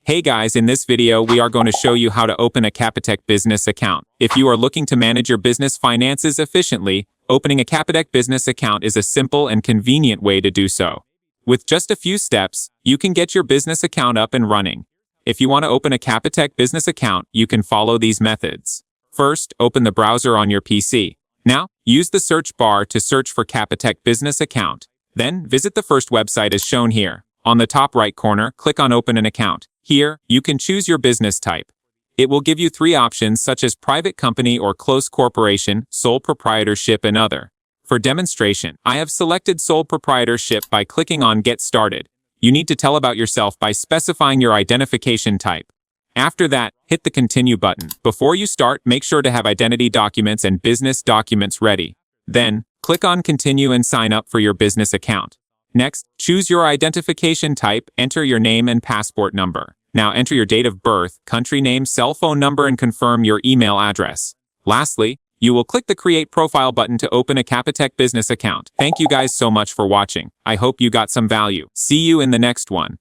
Hey guys, in this video we are going to show you how to open a Capitec Business Account. If you are looking to manage your business finances efficiently, opening a Capitec Business Account is a simple and convenient way to do so. With just a few steps, you can get your business account up and running. If you want to open a Capitec Business Account, you can follow these methods. First, open the browser on your PC. Now, use the search bar to search for Capitec Business Account. Then, visit the first website as shown here. On the top right corner, click on Open an Account. Here, you can choose your business type. It will give you three options such as private company or close corporation, sole proprietorship, and other. For demonstration, I have selected sole proprietorship by clicking on Get Started. You need to tell about yourself by specifying your identification type. After that, hit the Continue button. Before you start, make sure to have identity documents and business documents ready. Then, click on Continue and sign up for your business account. Next, choose your identification type, enter your name and passport number. Now enter your date of birth, country name, cell phone number, and confirm your email address. Lastly, you will click the Create Profile button to open a Capitec Business Account. Thank you guys so much for watching. I hope you got some value. See you in the next one.